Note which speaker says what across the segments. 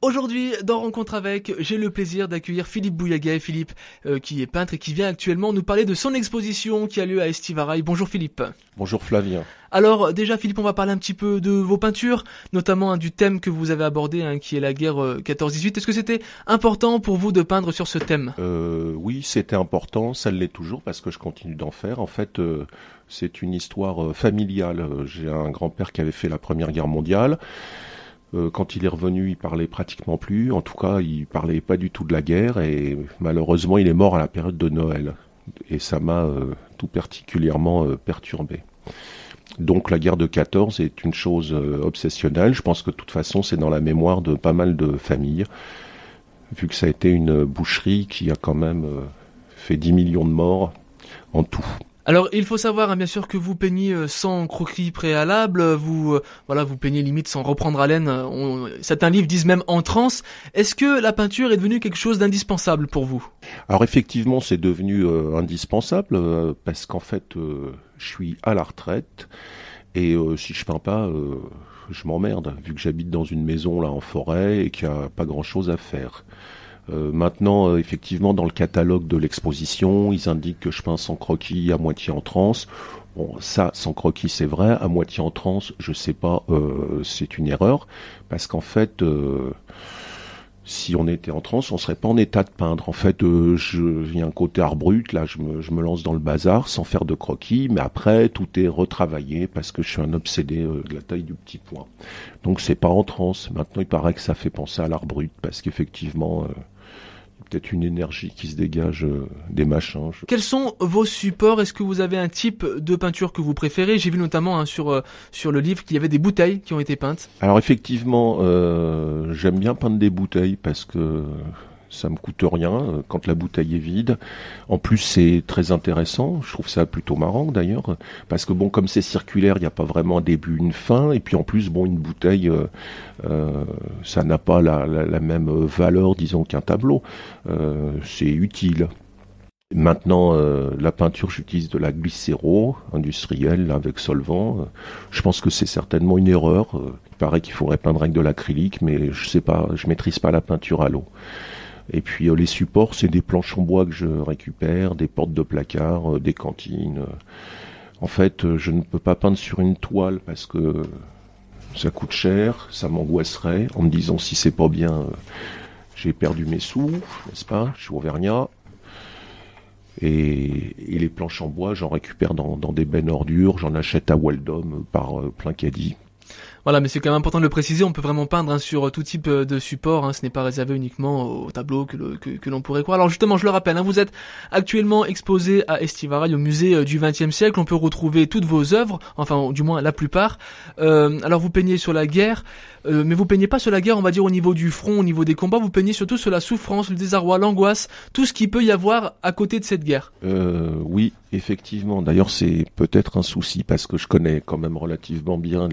Speaker 1: Aujourd'hui, dans Rencontre avec, j'ai le plaisir d'accueillir Philippe Bouillaguet. Philippe, qui est peintre et qui vient actuellement nous parler de son exposition qui a lieu à Estivarail. Bonjour Philippe.
Speaker 2: Bonjour Flavien.
Speaker 1: Alors déjà Philippe, on va parler un petit peu de vos peintures, notamment du thème que vous avez abordé, qui est la guerre 14-18. Est-ce que c'était important pour vous de peindre sur ce thème ?
Speaker 2: Oui, c'était important, ça l'est toujours parce que je continue d'en faire. En fait, c'est une histoire familiale. J'ai un grand-père qui avait fait la Première Guerre mondiale. Quand il est revenu, il parlait pratiquement plus. En tout cas, il parlait pas du tout de la guerre et malheureusement, il est mort à la période de Noël. Et ça m'a tout particulièrement perturbé. Donc la guerre de 14 est une chose obsessionnelle. Je pense que de toute façon, c'est dans la mémoire de pas mal de familles, vu que ça a été une boucherie qui a quand même fait 10 millions de morts en tout.
Speaker 1: Alors, il faut savoir, bien sûr, que vous peignez sans croquis préalable, vous peignez limite sans reprendre haleine. Certains livres disent même en transe. Est-ce que la peinture est devenue quelque chose d'indispensable pour vous ?
Speaker 2: Alors effectivement, c'est devenu indispensable parce qu'en fait, je suis à la retraite et si je peins pas, je m'emmerde vu que j'habite dans une maison là en forêt et qu'il n'y a pas grand-chose à faire. Maintenant, effectivement, dans le catalogue de l'exposition, ils indiquent que je peins sans croquis, à moitié en transe. Bon, ça, sans croquis, c'est vrai. À moitié en transe, je sais pas, c'est une erreur. Parce qu'en fait, si on était en transe, on serait pas en état de peindre. En fait, il y a un côté art brut, là, je me lance dans le bazar sans faire de croquis. Mais après, tout est retravaillé parce que je suis un obsédé de la taille du petit point. Donc, c'est pas en transe. Maintenant, il paraît que ça fait penser à l'art brut parce qu'effectivement... peut-être une énergie qui se dégage des machins.
Speaker 1: Quels sont vos supports ? Est-ce que vous avez un type de peinture que vous préférez ? J'ai vu notamment sur le livre qu'il y avait des bouteilles qui ont été peintes.
Speaker 2: Alors effectivement, j'aime bien peindre des bouteilles parce que ça me coûte rien quand la bouteille est vide. En plus, c'est très intéressant. Je trouve ça plutôt marrant d'ailleurs, parce que bon, comme c'est circulaire, il n'y a pas vraiment un début, une fin. Et puis en plus, bon, une bouteille, ça n'a pas la même valeur, disons, qu'un tableau. C'est utile. Maintenant, la peinture, j'utilise de la glycéro industrielle là, avec solvant. Je pense que c'est certainement une erreur. Il paraît qu'il faudrait peindre avec de l'acrylique, mais je sais pas, je maîtrise pas la peinture à l'eau. Et puis les supports, c'est des planches en bois que je récupère, des portes de placard, des cantines. En fait, je ne peux pas peindre sur une toile parce que ça coûte cher, ça m'angoisserait en me disant si c'est pas bien, j'ai perdu mes sous, n'est-ce pas ? Je suis auvergnat. Et les planches en bois, j'en récupère dans des bennes ordures, j'en achète à Waldom par plein caddie.
Speaker 1: Voilà, mais c'est quand même important de le préciser, on peut vraiment peindre sur tout type de support, ce n'est pas réservé uniquement au tableau que l'on pourrait croire. Alors justement, je le rappelle, vous êtes actuellement exposé à Estivarail au musée du XXe siècle, on peut retrouver toutes vos œuvres, enfin du moins la plupart. Alors vous peignez sur la guerre, mais vous peignez pas sur la guerre, on va dire au niveau du front, au niveau des combats, vous peignez surtout sur la souffrance, le désarroi, l'angoisse, tout ce qu'il peut y avoir à côté de cette guerre.
Speaker 2: Oui, effectivement. D'ailleurs, c'est peut-être un souci parce que je connais quand même relativement bien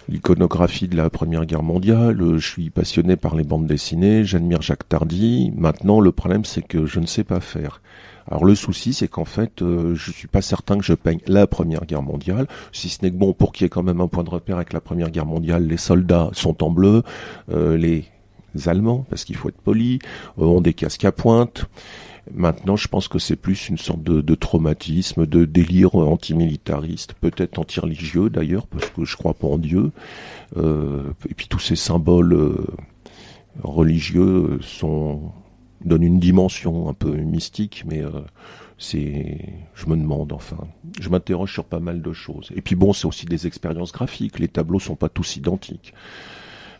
Speaker 2: l'iconographie de la Première Guerre mondiale, je suis passionné par les bandes dessinées, j'admire Jacques Tardy. Maintenant, le problème, c'est que je ne sais pas faire. Alors le souci, c'est qu'en fait, je suis pas certain que je peigne la Première Guerre mondiale, si ce n'est que bon, pour qu'il y ait quand même un point de repère avec la Première Guerre mondiale, les soldats sont en bleu, les Allemands, parce qu'il faut être poli, ont des casques à pointe. Maintenant, je pense que c'est plus une sorte de traumatisme, de délire antimilitariste, peut-être anti-religieux d'ailleurs, parce que je crois pas en Dieu. Et puis tous ces symboles religieux donnent une dimension un peu mystique, mais je me demande, enfin, je m'interroge sur pas mal de choses. Et puis bon, c'est aussi des expériences graphiques, les tableaux sont pas tous identiques.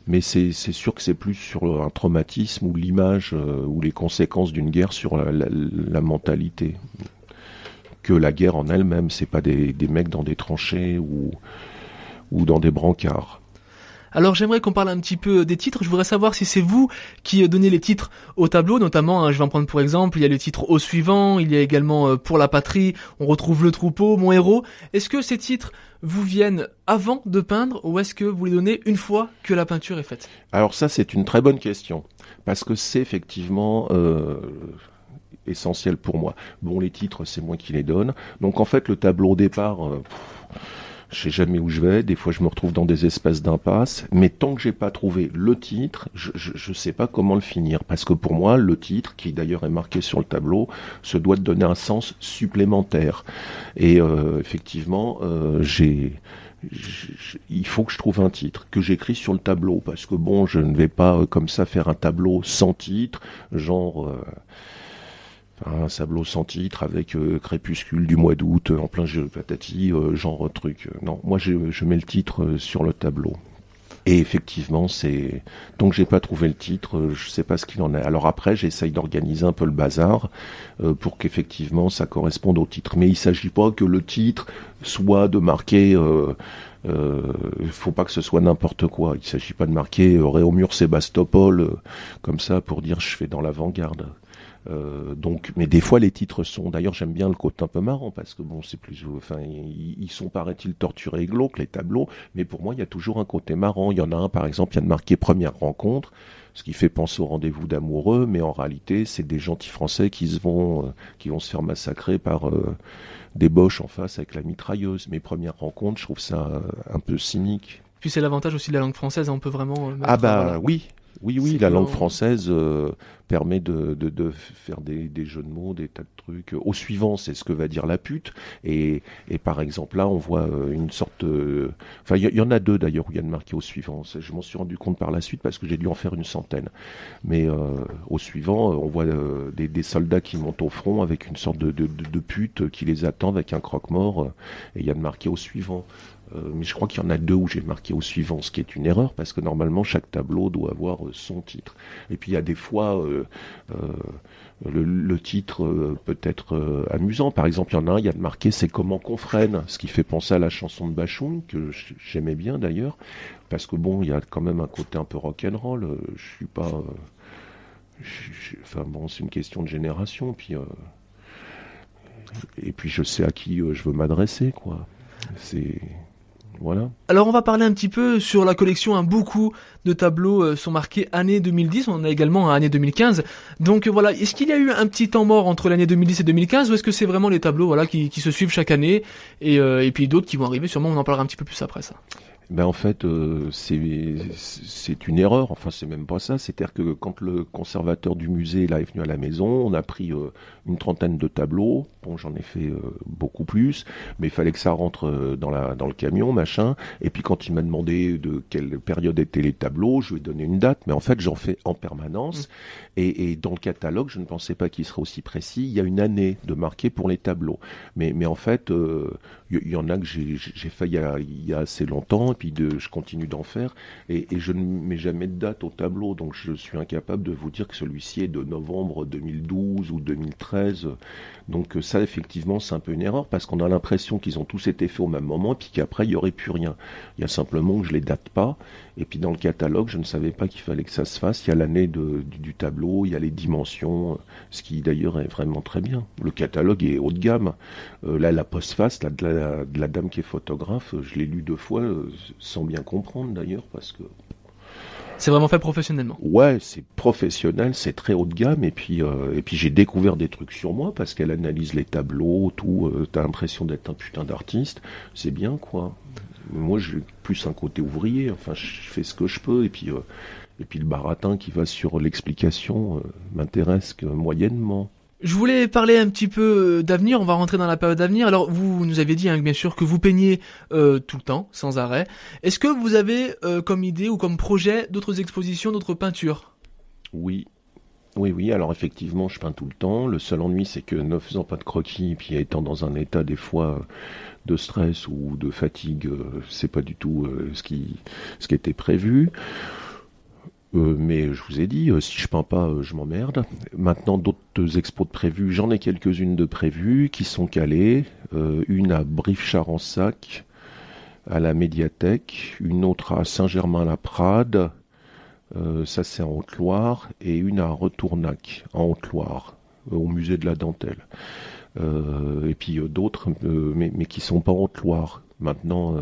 Speaker 2: Mais c'est sûr que c'est plus sur un traumatisme ou l'image ou les conséquences d'une guerre sur la mentalité que la guerre en elle-même. C'est pas des mecs dans des tranchées ou dans des brancards.
Speaker 1: Alors j'aimerais qu'on parle un petit peu des titres. Je voudrais savoir si c'est vous qui donnez les titres au tableau, notamment, je vais en prendre pour exemple, il y a le titre Au suivant, il y a également Pour la patrie, on retrouve Le troupeau, Mon héros. Est-ce que ces titres vous viennent avant de peindre ou est-ce que vous les donnez une fois que la peinture est faite ?
Speaker 2: Alors ça, c'est une très bonne question, parce que c'est effectivement essentiel pour moi. Bon, les titres, c'est moi qui les donne. Donc en fait, le tableau au départ... Je sais jamais où je vais. Des fois, je me retrouve dans des espèces d'impasses. Mais tant que j'ai pas trouvé le titre, je sais pas comment le finir. Parce que pour moi, le titre, qui d'ailleurs est marqué sur le tableau, se doit de donner un sens supplémentaire. Et effectivement, il faut que je trouve un titre que j'écris sur le tableau, parce que bon, je ne vais pas comme ça faire un tableau sans titre, genre un tableau sans titre avec Crépuscule du mois d'août en plein jeu patati, genre truc. Non, moi je mets le titre sur le tableau. Et effectivement, c'est tant que j'ai pas trouvé le titre, je sais pas ce qu'il en est. Alors après, j'essaye d'organiser un peu le bazar pour qu'effectivement ça corresponde au titre. Mais il s'agit pas que le titre soit de marquer. Faut pas que ce soit n'importe quoi. Il s'agit pas de marquer Réaumur Sébastopol comme ça pour dire je fais dans l'avant-garde. Donc, mais des fois les titres sont. D'ailleurs, j'aime bien le côté un peu marrant parce que bon, c'est plus. Enfin, ils sont paraît-il torturés et glauques les tableaux, mais pour moi, il y a toujours un côté marrant. Il y en a un, par exemple, il y a de marqué première rencontre, ce qui fait penser au rendez-vous d'amoureux, mais en réalité, c'est des gentils Français qui vont se faire massacrer par des boches en face avec la mitrailleuse. Mes premières rencontres, je trouve ça un peu cynique.
Speaker 1: Puis c'est l'avantage aussi de la langue française, on peut vraiment mettre,
Speaker 2: ah bah
Speaker 1: voilà.
Speaker 2: Oui. Oui, la langue française permet de faire des jeux de mots, des tas de trucs. Au suivant, c'est ce que va dire la pute. Et par exemple, là, on voit une sorte... Enfin, il y en a deux d'ailleurs où il y a de marqué au suivant. Je m'en suis rendu compte par la suite parce que j'ai dû en faire une centaine. Mais au suivant, on voit des soldats qui montent au front avec une sorte de pute qui les attend avec un croque-mort. Et il y a de marqué au suivant. Mais je crois qu'il y en a deux où j'ai marqué au suivant, ce qui est une erreur, parce que normalement chaque tableau doit avoir son titre. Et puis il y a des fois le titre peut être amusant. Par exemple, il y en a un, il y a de marqué c'est comment qu'on freine, ce qui fait penser à la chanson de Bachoun, que j'aimais bien d'ailleurs, parce que bon, il y a quand même un côté un peu rock'n'roll. Je suis pas... Enfin bon, c'est une question de génération, puis... Et puis je sais à qui je veux m'adresser, quoi. C'est... Voilà.
Speaker 1: Alors on va parler un petit peu sur la collection. Beaucoup de tableaux sont marqués année 2010. On en a également année 2015. Donc voilà, est-ce qu'il y a eu un petit temps mort entre l'année 2010 et 2015 ou est-ce que c'est vraiment les tableaux voilà qui se suivent chaque année et puis d'autres qui vont arriver sûrement. On en parlera un petit peu plus après ça.
Speaker 2: Ben en fait, c'est une erreur. Enfin, c'est même pas ça. C'est-à-dire que quand le conservateur du musée là est venu à la maison, on a pris une trentaine de tableaux. Bon, j'en ai fait beaucoup plus, mais il fallait que ça rentre dans le camion, machin. Et puis quand il m'a demandé de quelle période étaient les tableaux, je lui ai donné une date. Mais en fait, j'en fais en permanence. Et dans le catalogue, je ne pensais pas qu'il serait aussi précis. Il y a une année de marqué pour les tableaux. Mais en fait, il y en a que j'ai fait il y a assez longtemps. Puis je continue d'en faire et je ne mets jamais de date au tableau, donc je suis incapable de vous dire que celui-ci est de novembre 2012 ou 2013. Donc ça, effectivement, c'est un peu une erreur parce qu'on a l'impression qu'ils ont tous été faits au même moment et puis qu'après il y aurait plus rien. Il y a simplement que je les date pas. Et puis dans le catalogue, je ne savais pas qu'il fallait que ça se fasse. Il y a l'année du tableau, il y a les dimensions, ce qui d'ailleurs est vraiment très bien. Le catalogue est haut de gamme. Là, la postface là, de la dame qui est photographe, je l'ai lu 2 fois sans bien comprendre d'ailleurs parce que...
Speaker 1: C'est vraiment fait professionnellement.
Speaker 2: Ouais, c'est professionnel, c'est très haut de gamme et puis j'ai découvert des trucs sur moi parce qu'elle analyse les tableaux, tout. T'as l'impression d'être un putain d'artiste, c'est bien quoi. Moi, j'ai plus un côté ouvrier. Enfin, je fais ce que je peux et puis le baratin qui va sur l'explication m'intéresse que moyennement.
Speaker 1: Je voulais parler un petit peu d'avenir, on va rentrer dans la période d'avenir. Alors vous nous avez dit bien sûr que vous peignez tout le temps, sans arrêt. Est-ce que vous avez comme idée ou comme projet d'autres expositions, d'autres peintures ?
Speaker 2: Oui. Alors effectivement, je peins tout le temps. Le seul ennui, c'est que ne faisant pas de croquis, puis étant dans un état des fois de stress ou de fatigue, c'est pas du tout ce qui était prévu. Mais je vous ai dit, si je peins pas, je m'emmerde. Maintenant, d'autres expos de prévues, j'en ai quelques-unes de prévues qui sont calées. Une à Brive-Charensac, à la médiathèque, une autre à Saint-Germain-la-Prade, ça c'est en Haute-Loire, et une à Retournac, en Haute-Loire, au musée de la Dentelle. Et puis d'autres, mais qui sont pas en Haute-Loire. Maintenant,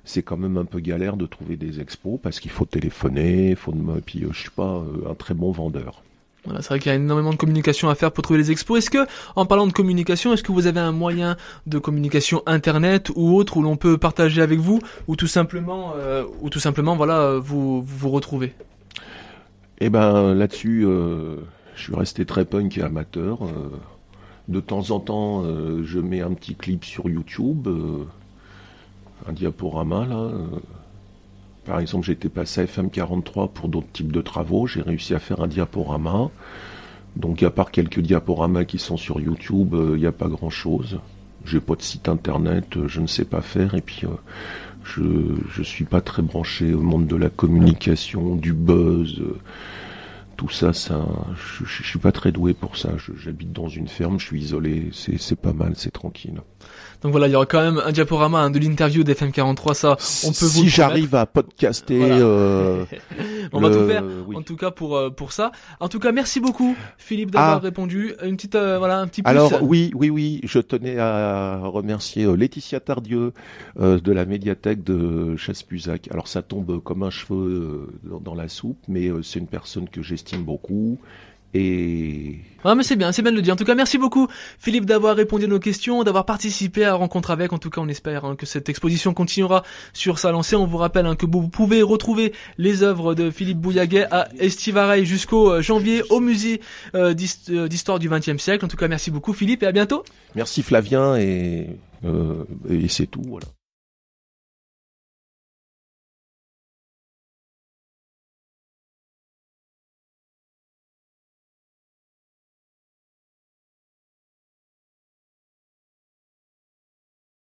Speaker 2: c'est quand même un peu galère de trouver des expos parce qu'il faut téléphoner, et puis je suis pas un très bon vendeur.
Speaker 1: Voilà, c'est vrai qu'il y a énormément de communication à faire pour trouver les expos. Est-ce que, en parlant de communication, est-ce que vous avez un moyen de communication internet ou autre où l'on peut partager avec vous, ou tout simplement, voilà, vous retrouvez?
Speaker 2: Eh ben là-dessus, je suis resté très punk et amateur. De temps en temps, je mets un petit clip sur YouTube, un diaporama là. Par exemple, j'étais passé à FM43 pour d'autres types de travaux. J'ai réussi à faire un diaporama. Donc, à part quelques diaporamas qui sont sur YouTube, il n'y a pas grand-chose. J'ai pas de site internet, je ne sais pas faire. Et puis, je suis pas très branché au monde de la communication, du buzz. Tout ça, je suis pas très doué pour ça. J'habite dans une ferme, je suis isolé. C'est pas mal, c'est tranquille.
Speaker 1: Donc voilà, il y aura quand même un diaporama de l'interview d'FM43, ça, on peut vous
Speaker 2: si j'arrive à podcaster,
Speaker 1: voilà. On va tout faire,
Speaker 2: oui.
Speaker 1: en tout cas pour ça. En tout cas, merci beaucoup, Philippe, d'avoir répondu. Une petite, un petit plus.
Speaker 2: Alors oui, je tenais à remercier Laetitia Tardieu de la médiathèque de Chasse-Puzac. Alors ça tombe comme un cheveu dans la soupe, mais c'est une personne que j'estime beaucoup. Et
Speaker 1: mais c'est bien de le dire. En tout cas, merci beaucoup, Philippe, d'avoir répondu à nos questions, d'avoir participé à Rencontre avec. En tout cas, on espère que cette exposition continuera sur sa lancée. On vous rappelle que vous pouvez retrouver les œuvres de Philippe Bouillaguet à Estivarail jusqu'au janvier au musée d'histoire du XXe siècle. En tout cas, merci beaucoup, Philippe, et à bientôt.
Speaker 2: Merci Flavien, et c'est tout. Voilà.